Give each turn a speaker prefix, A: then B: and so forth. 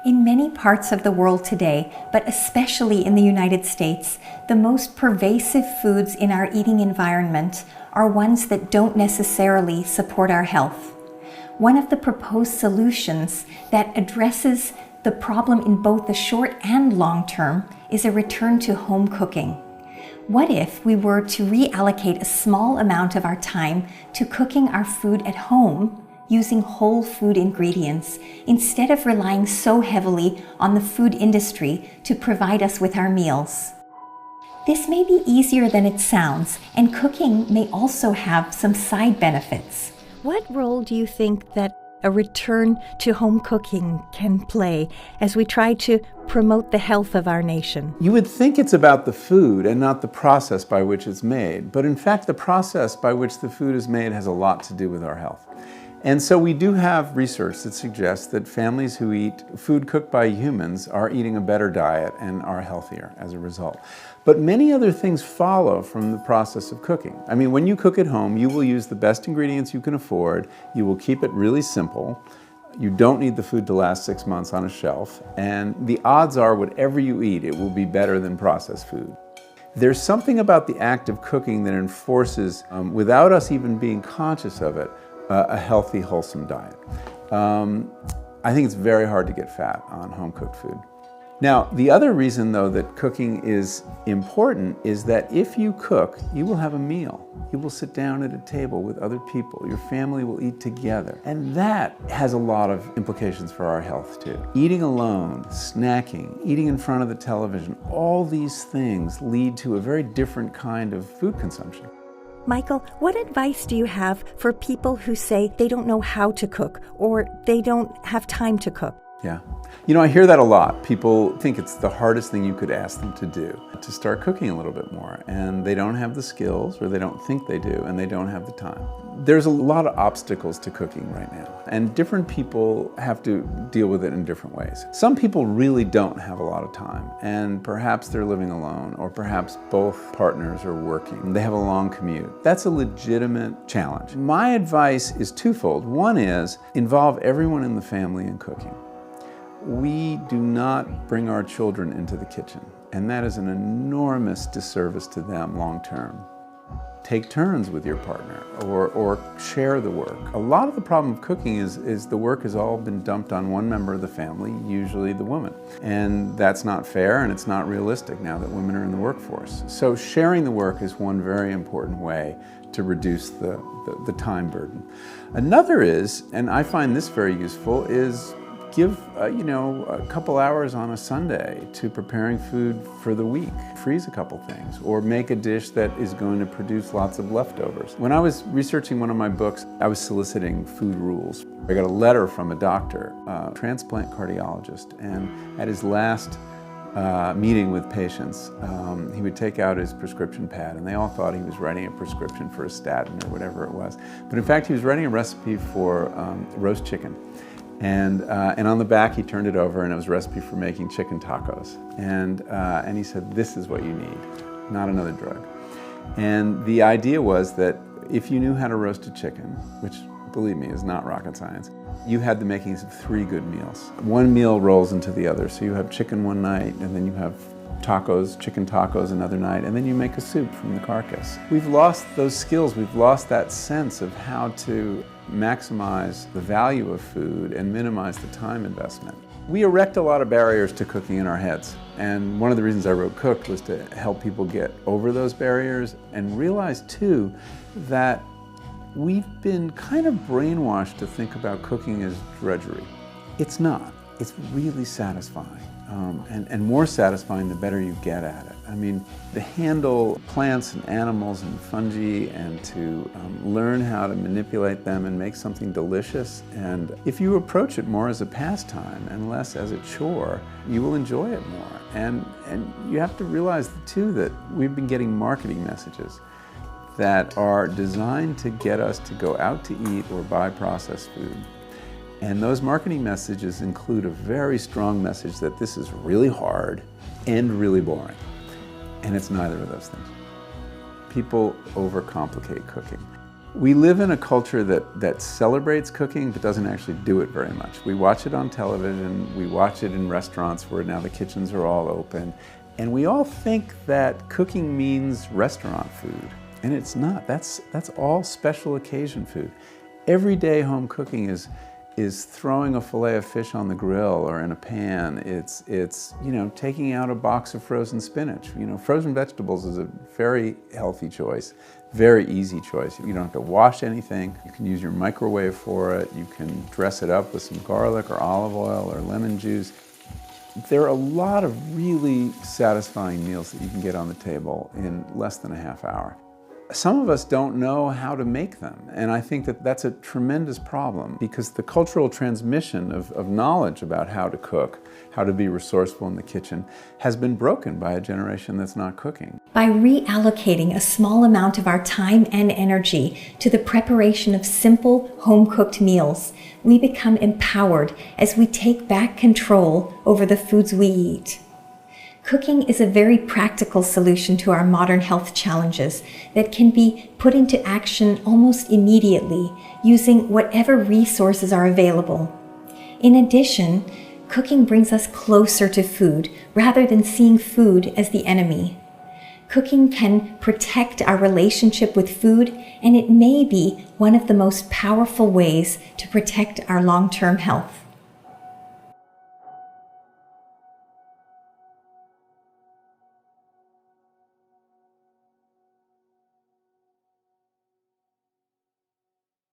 A: In many parts of the world today, but especially in the United States, the most pervasive foods in our eating environment are ones that don't necessarily support our health. One of the proposed solutions that addresses the problem in both the short and long term is a return to home cooking. What if we were to reallocate a small amount of our time to cooking our food at home using whole food ingredients, instead of relying so heavily on the food industry to provide us with our meals? This may be easier than it sounds, and cooking may also have some side benefits. What role do you think that a return to home cooking can play as we try to promote the health of our nation?
B: You would think it's about the food and not the process by which it's made, but in fact the process by which the food is made has a lot to do with our health. And so we do have research that suggests that families who eat food cooked by humans are eating a better diet and are healthier as a result. But many other things follow from the process of cooking. I mean, when you cook at home, you will use the best ingredients you can afford, you will keep it really simple, you don't need the food to last 6 months on a shelf, and the odds are whatever you eat, it will be better than processed food. There's something about the act of cooking that enforces, without us even being conscious of it, a healthy, wholesome diet. I think it's very hard to get fat on home-cooked food. Now, the other reason, though, that cooking is important is that if you cook, you will have a meal. You will sit down at a table with other people. Your family will eat together. And that has a lot of implications for our health, too. Eating alone, snacking, eating in front of the television, all these things lead to a very different kind of food consumption.
A: Michael, what advice do you have for people who say they don't know how to cook or they don't have time to cook?
B: Yeah. You know, I hear that a lot. People think it's the hardest thing you could ask them to do, to start cooking a little bit more. And they don't have the skills, or they don't think they do, and they don't have the time. There's a lot of obstacles to cooking right now, and different people have to deal with it in different ways. Some people really don't have a lot of time, and perhaps they're living alone, or perhaps both partners are working. They have a long commute. That's a legitimate challenge. My advice is twofold. One is involve everyone in the family in cooking. We do not bring our children into the kitchen, and that is an enormous disservice to them long term. Take turns with your partner or share the work. A lot of the problem of cooking is the work has all been dumped on one member of the family, usually the woman. And that's not fair, and it's not realistic now that women are in the workforce. So sharing the work is one very important way to reduce the time burden. Another is, and I find this very useful, is give a couple hours on a Sunday to preparing food for the week. Freeze a couple things, or make a dish that is going to produce lots of leftovers. When I was researching one of my books, I was soliciting food rules. I got a letter from a doctor, a transplant cardiologist, and at his last meeting with patients, he would take out his prescription pad, and they all thought he was writing a prescription for a statin or whatever it was. But in fact, he was writing a recipe for roast chicken. And on the back, he turned it over, and it was a recipe for making chicken tacos. And he said, this is what you need, not another drug. And the idea was that if you knew how to roast a chicken, which, believe me, is not rocket science, you had the makings of 3 good meals. One meal rolls into the other. So you have chicken one night, and then you have tacos, chicken tacos another night, and then you make a soup from the carcass. We've lost those skills. We've lost that sense of how to maximize the value of food and minimize the time investment. We erect a lot of barriers to cooking in our heads, and one of the reasons I wrote Cooked was to help people get over those barriers and realize too that we've been kind of brainwashed to think about cooking as drudgery. It's not. It's really satisfying. And more satisfying the better you get at it. I mean, to handle plants and animals and fungi and to learn how to manipulate them and make something delicious. And if you approach it more as a pastime and less as a chore, you will enjoy it more. And you have to realize too that we've been getting marketing messages that are designed to get us to go out to eat or buy processed food. And those marketing messages include a very strong message that this is really hard and really boring. And it's neither of those things. People overcomplicate cooking. We live in a culture that celebrates cooking but doesn't actually do it very much. We watch it on television, we watch it in restaurants where now the kitchens are all open, and we all think that cooking means restaurant food. And it's not. That's all special occasion food. Everyday home cooking is throwing a fillet of fish on the grill or in a pan. It's taking out a box of frozen spinach. Frozen vegetables is a very healthy choice, very easy choice. You don't have to wash anything. You can use your microwave for it. You can dress it up with some garlic or olive oil or lemon juice. There are a lot of really satisfying meals that you can get on the table in less than a half hour. Some of us don't know how to make them, and I think that that's a tremendous problem because the cultural transmission of knowledge about how to cook, how to be resourceful in the kitchen, has been broken by a generation that's not cooking.
A: By reallocating a small amount of our time and energy to the preparation of simple, home-cooked meals, we become empowered as we take back control over the foods we eat. Cooking is a very practical solution to our modern health challenges that can be put into action almost immediately using whatever resources are available. In addition, cooking brings us closer to food rather than seeing food as the enemy. Cooking can protect our relationship with food, and it may be one of the most powerful ways to protect our long-term health.